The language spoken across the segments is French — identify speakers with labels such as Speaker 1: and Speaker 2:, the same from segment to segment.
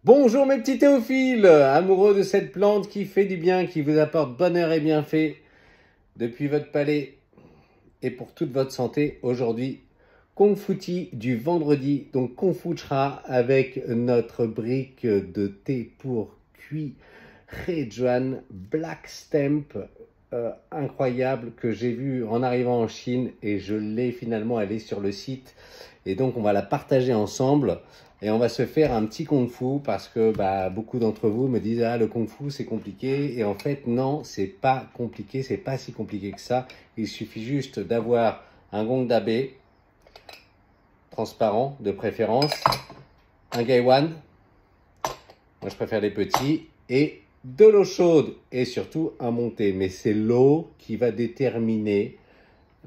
Speaker 1: Bonjour mes petits théophiles, amoureux de cette plante qui fait du bien, qui vous apporte bonheur et bienfait depuis votre palais et pour toute votre santé. Aujourd'hui, Kung Fu Tea du vendredi, donc Kung Fu Cha avec notre brique de thé pour cuit Rejuan Black Stamp, incroyable, que j'ai vu en arrivant en Chine et je l'ai finalement, elle est sur le site et donc on va la partager ensemble. Et on va se faire un petit kung-fu parce que beaucoup d'entre vous me disent « Ah, le kung-fu, c'est compliqué. » Et en fait, non, c'est pas compliqué. C'est pas si compliqué que ça. Il suffit juste d'avoir un gong d'abe, transparent de préférence, un gaiwan, moi je préfère les petits, et de l'eau chaude et surtout un bon thé. Mais c'est l'eau qui va déterminer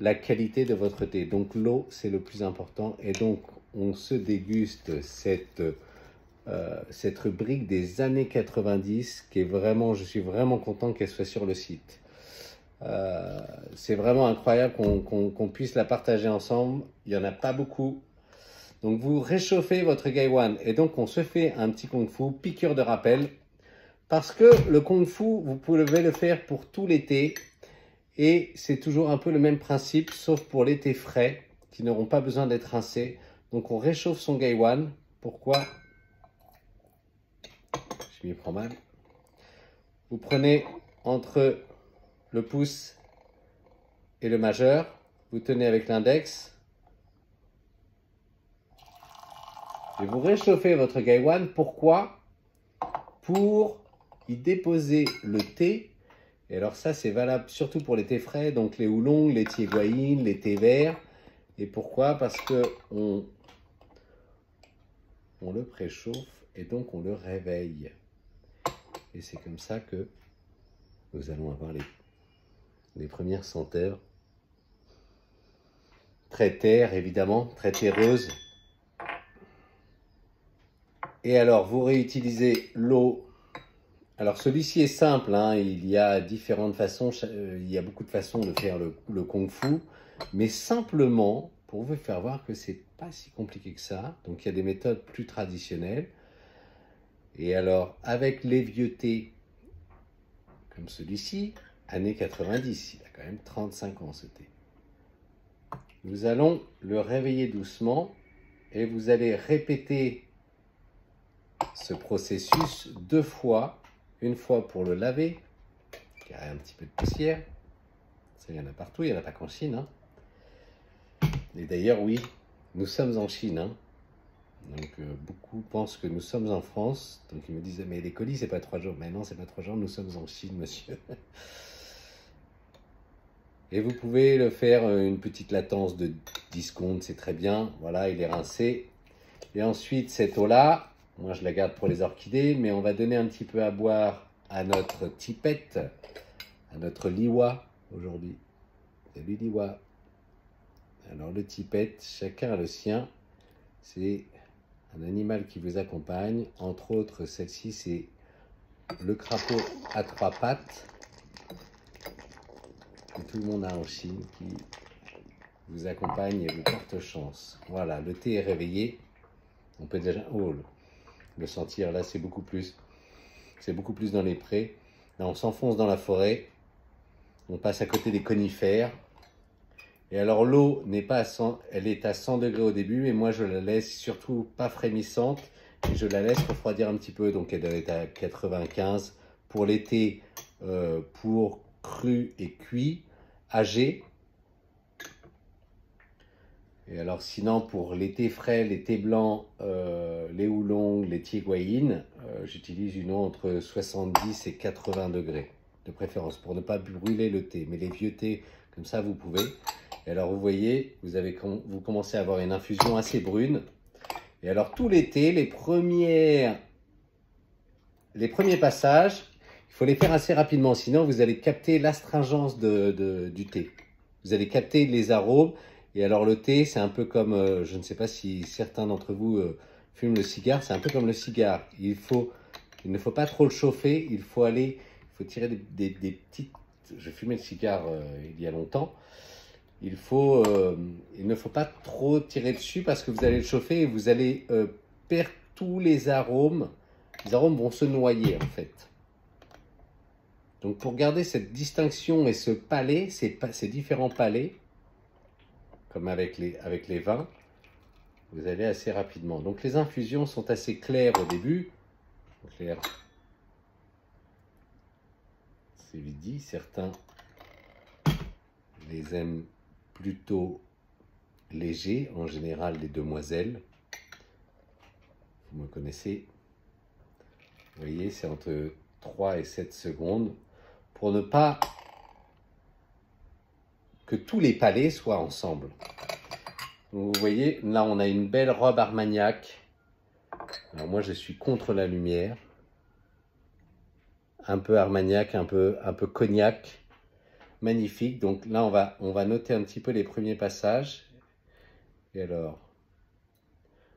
Speaker 1: la qualité de votre thé. Donc l'eau, c'est le plus important. Et donc, on se déguste cette rubrique des années 90 qui est vraiment, je suis vraiment content qu'elle soit sur le site. C'est vraiment incroyable qu'on puisse la partager ensemble. Il n'y en a pas beaucoup. Donc vous réchauffez votre gaiwan et donc on se fait un petit kung fu, piqûre de rappel. Parce que le kung fu, vous pouvez le faire pour tout l'été. Et c'est toujours un peu le même principe, sauf pour les thés frais, qui n'auront pas besoin d'être rincés. Donc on réchauffe son gaiwan. Pourquoi? Je m'y prends mal. Vous prenez entre le pouce et le majeur. Vous tenez avec l'index. Et vous réchauffez votre gaiwan. Pourquoi? Pour y déposer le thé. Et alors ça, c'est valable surtout pour les thés frais, donc les oolongs, les tiéguaïnes, les thés verts. Et pourquoi? Parce que on le préchauffe et donc on le réveille. Et c'est comme ça que nous allons avoir les premières senteurs. Très terre, évidemment, très terreuse. Et alors, vous réutilisez l'eau. Alors, celui-ci est simple, hein, il y a différentes façons, il y a beaucoup de façons de faire le kung-fu, mais simplement, pour vous faire voir que c'est pas si compliqué que ça, donc il y a des méthodes plus traditionnelles. Et alors, avec les vieux thés, comme celui-ci, années 90, il a quand même 35 ans ce thé. Nous allons le réveiller doucement et vous allez répéter ce processus 2 fois. Une fois pour le laver, car il y a un petit peu de poussière. Ça, il y en a partout, il n'y en a pas qu'en Chine. Hein. Et d'ailleurs, oui, nous sommes en Chine. Hein. Donc, beaucoup pensent que nous sommes en France. Donc, ils me disent, mais les colis, c'est pas 3 jours. Mais non, c'est pas 3 jours, nous sommes en Chine, monsieur. Et vous pouvez le faire une petite latence de 10 secondes, c'est très bien. Voilà, il est rincé. Et ensuite, cette eau-là, moi je la garde pour les orchidées, mais on va donner un petit peu à boire à notre tipette, à notre liwa aujourd'hui. Salut liwa. Alors le tipette, chacun a le sien. C'est un animal qui vous accompagne. Entre autres, celle-ci, c'est le crapaud à 3 pattes que tout le monde a en Chine, qui vous accompagne et vous porte chance. Voilà, le thé est réveillé. On peut déjà le sentir. Là, c'est beaucoup plus dans les prés. Là, on s'enfonce dans la forêt. On passe à côté des conifères. Et alors, l'eau n'est pas à 100, elle est à 100 degrés au début, et moi, je la laisse surtout pas frémissante. Et je la laisse refroidir un petit peu. Donc, elle doit être à 95 pour l'été, pour cru et cuit, âgé. Et alors sinon, pour les thés frais, les thés blancs, les oolongs, les tiéguaïnes, j'utilise une eau entre 70 et 80 degrés, de préférence, pour ne pas brûler le thé. Mais les vieux thés, comme ça, vous pouvez. Et alors, vous voyez, vous commencez à avoir une infusion assez brune. Et alors, tout l'été, les premiers passages, il faut les faire assez rapidement, sinon vous allez capter l'astringence du thé. Vous allez capter les arômes. Et alors le thé, c'est un peu comme, je ne sais pas si certains d'entre vous fument le cigare, c'est un peu comme le cigare. Il ne faut pas trop le chauffer, il faut tirer des petites... Je fumais le cigare il y a longtemps. Il ne faut pas trop tirer dessus parce que vous allez le chauffer et vous allez perdre tous les arômes les arômes vont se noyer en fait. Donc pour garder cette distinction et ce palais, ces différents palais, comme avec les vins, vous allez assez rapidement. Donc les infusions sont assez claires au début. Claires, c'est vite dit. Certains les aiment plutôt légers, en général les demoiselles. Vous me connaissez. Vous voyez, c'est entre 3 et 7 secondes pour ne pas que tous les palais soient ensemble. Donc vous voyez, là on a une belle robe Armagnac. Alors moi je suis contre la lumière. Un peu Armagnac, un peu cognac. Magnifique. Donc là on va noter un petit peu les premiers passages. Et alors,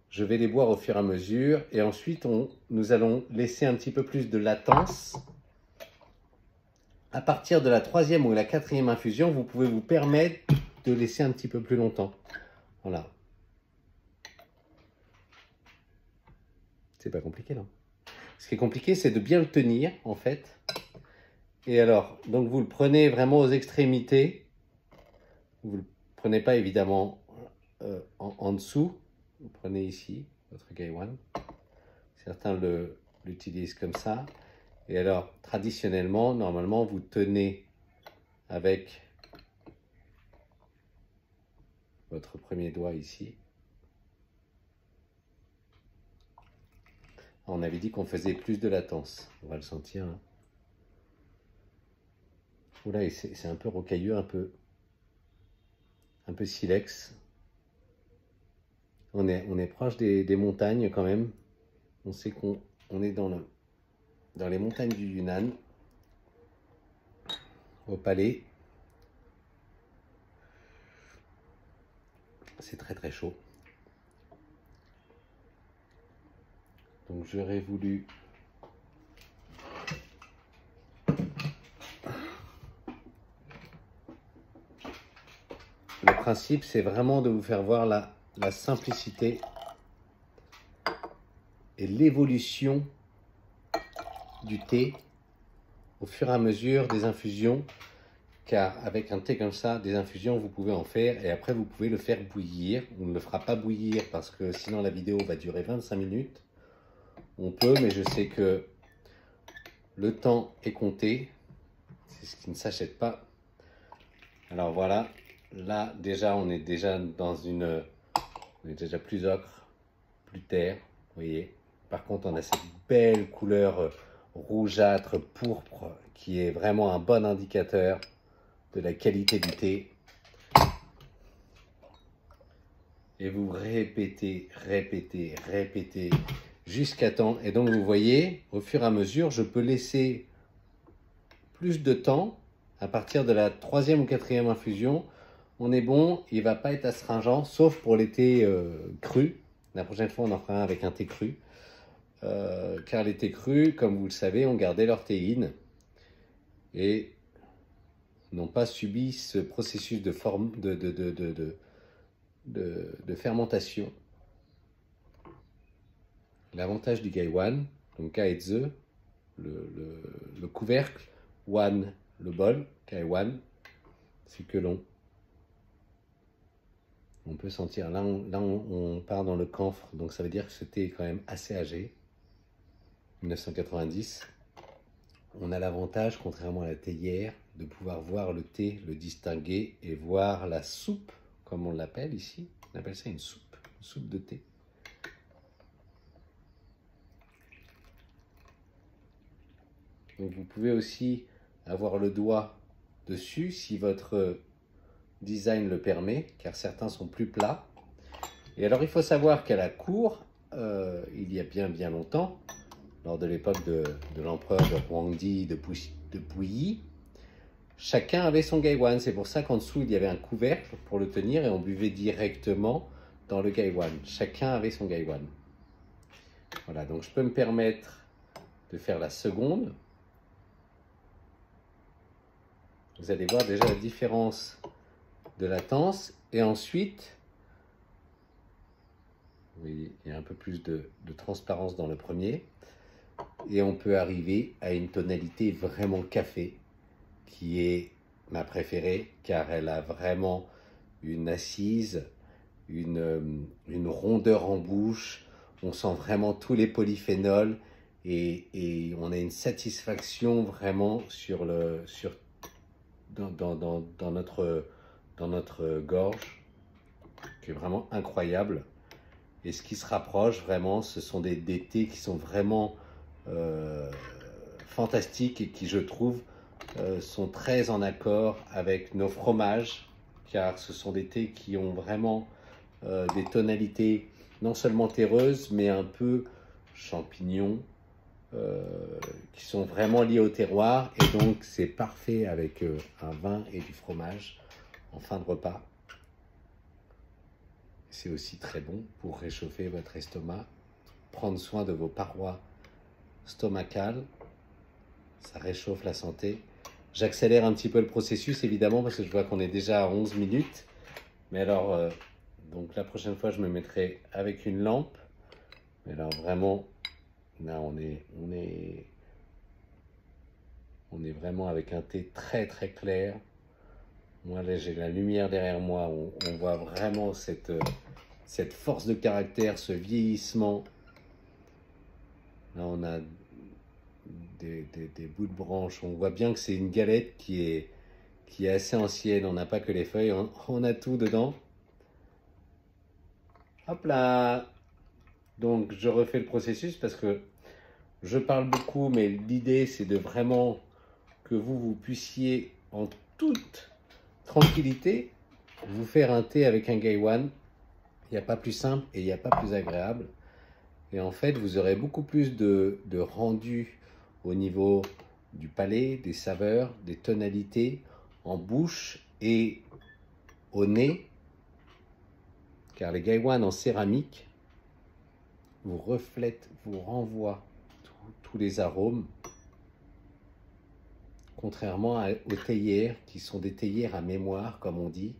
Speaker 1: je vais les boire au fur et à mesure. Et ensuite nous allons laisser un petit peu plus de latence. À partir de la 3e ou la 4e infusion, vous pouvez vous permettre de laisser un petit peu plus longtemps. Voilà. C'est pas compliqué, non? Ce qui est compliqué, c'est de bien le tenir, en fait. Et alors, donc vous le prenez vraiment aux extrémités. Vous ne le prenez pas, évidemment, en dessous. Vous prenez ici, votre Gaiwan. Certains l'utilisent comme ça. Et alors, traditionnellement, normalement, vous tenez avec votre premier doigt ici. On avait dit qu'on faisait plus de latence. On va le sentir. Hein. Oula, c'est un peu rocailleux, un peu silex. On est proche des montagnes quand même. On sait qu'on est dans les montagnes du Yunnan, au palais. C'est très très chaud. Donc j'aurais voulu le principe, c'est vraiment de vous faire voir la simplicité et l'évolution du thé au fur et à mesure des infusions, car avec un thé comme ça, des infusions, vous pouvez en faire et après vous pouvez le faire bouillir. On ne le fera pas bouillir parce que sinon la vidéo va durer 25 minutes. On peut, mais je sais que le temps est compté. C'est ce qui ne s'achète pas. Alors voilà, là déjà on est déjà plus ocre, plus terre, vous voyez. Par contre on a cette belle couleur rougeâtre, pourpre, qui est vraiment un bon indicateur de la qualité du thé. Et vous répétez, jusqu'à temps. Et donc vous voyez, au fur et à mesure, je peux laisser plus de temps. À partir de la 3e ou 4e infusion, on est bon, il ne va pas être astringent, sauf pour les thés crus. La prochaine fois, on en fera un avec un thé cru. Car les thés crus, comme vous le savez, ont gardé leur théine et n'ont pas subi ce processus de fermentation. L'avantage du Gaiwan, donc Gaeze, le couvercle, Wan, le bol, Gaiwan, c'est que long. On peut sentir, là on part dans le camphre, donc ça veut dire que ce thé est quand même assez âgé. 1990. On a l'avantage, contrairement à la théière, de pouvoir voir le thé, le distinguer et voir la soupe, comme on l'appelle ici. On appelle ça une soupe de thé. Donc vous pouvez aussi avoir le doigt dessus si votre design le permet, car certains sont plus plats. Et alors il faut savoir qu'à la cour, il y a bien longtemps, lors de l'époque de l'empereur de Huangdi de Puyi, chacun avait son Gaiwan. C'est pour ça qu'en dessous, il y avait un couvercle pour le tenir et on buvait directement dans le Gaiwan. Chacun avait son Gaiwan. Voilà, donc je peux me permettre de faire la seconde. Vous allez voir déjà la différence de latence. Et ensuite, vous voyez, il y a un peu plus de transparence dans le premier. Et on peut arriver à une tonalité vraiment café, qui est ma préférée, car elle a vraiment une assise, une rondeur en bouche. On sent vraiment tous les polyphénols et on a une satisfaction vraiment dans notre gorge, qui est vraiment incroyable. Et ce qui se rapproche vraiment, ce sont des thés qui sont vraiment fantastiques et qui, je trouve, sont très en accord avec nos fromages, car ce sont des thés qui ont vraiment des tonalités non seulement terreuses, mais un peu champignons, qui sont vraiment liés au terroir. Et donc, c'est parfait avec un vin et du fromage en fin de repas. C'est aussi très bon pour réchauffer votre estomac, prendre soin de vos parois stomacales. Ça réchauffe la santé. J'accélère un petit peu le processus, évidemment, parce que je vois qu'on est déjà à 11 minutes. Mais alors, donc la prochaine fois, je me mettrai avec une lampe. Mais alors, vraiment, là, on est vraiment avec un thé très, très clair. Moi, là, j'ai la lumière derrière moi. On voit vraiment cette force de caractère, ce vieillissement. Là, on a des bouts de branches. On voit bien que c'est une galette qui est assez ancienne. On n'a pas que les feuilles, on a tout dedans. Hop là! Donc, je refais le processus parce que je parle beaucoup, mais l'idée, c'est de vraiment que vous puissiez, en toute tranquillité, vous faire un thé avec un Gaiwan. Il n'y a pas plus simple et il n'y a pas plus agréable. Et en fait, vous aurez beaucoup plus de rendu au niveau du palais, des saveurs, des tonalités en bouche et au nez, car les Gaiwan en céramique vous reflètent, vous renvoient tous les arômes, contrairement aux théières qui sont des théières à mémoire, comme on dit,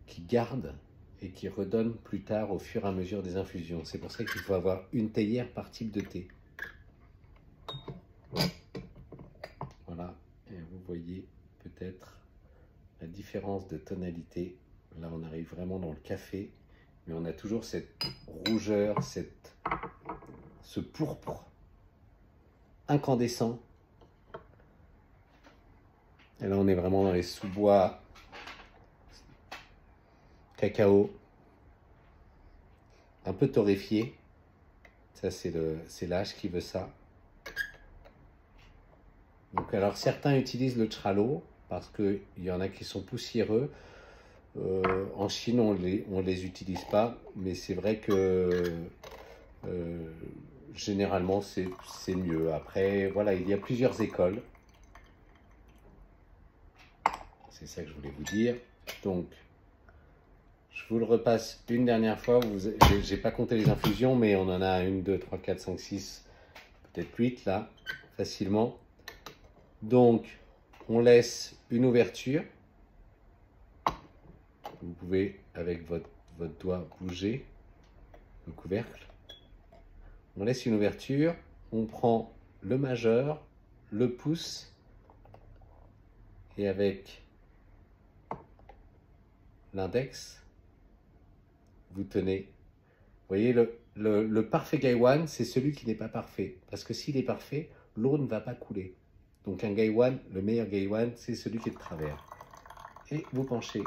Speaker 1: qui gardent et qui redonnent plus tard au fur et à mesure des infusions. C'est pour ça qu'il faut avoir une théière par type de thé. Voilà, et vous voyez peut-être la différence de tonalité. Là, on arrive vraiment dans le café, mais on a toujours cette rougeur, ce pourpre incandescent. Et là, on est vraiment dans les sous-bois cacao, un peu torréfié. Ça, c'est l'âge qui veut ça. Donc, alors, certains utilisent le Tralo parce qu'il y en a qui sont poussiéreux. En Chine, on les utilise pas, mais c'est vrai que généralement, c'est mieux. Après, voilà, il y a plusieurs écoles. C'est ça que je voulais vous dire. Donc, je vous le repasse une dernière fois. J'ai pas compté les infusions, mais on en a 1, 2, 3, 4, 5, 6, peut-être 8 là, facilement. Donc, on laisse une ouverture. Vous pouvez, avec votre doigt, bouger le couvercle. On laisse une ouverture. On prend le majeur, le pouce, et avec l'index, vous tenez. Vous voyez, le parfait Gaiwan, c'est celui qui n'est pas parfait. Parce que s'il est parfait, l'eau ne va pas couler. Donc un Gaiwan, le meilleur Gaiwan, c'est celui qui est de travers. Et vous penchez.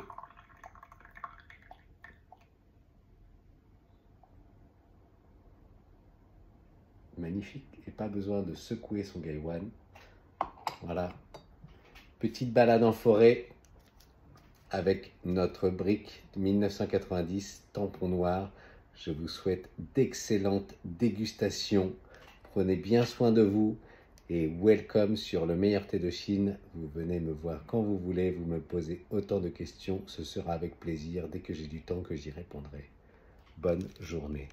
Speaker 1: Magnifique. Et pas besoin de secouer son Gaiwan. Voilà. Petite balade en forêt avec notre brique de 1990, tampon noir. Je vous souhaite d'excellentes dégustations. Prenez bien soin de vous et welcome sur le meilleur thé de Chine. Vous venez me voir quand vous voulez, vous me posez autant de questions. Ce sera avec plaisir dès que j'ai du temps que j'y répondrai. Bonne journée.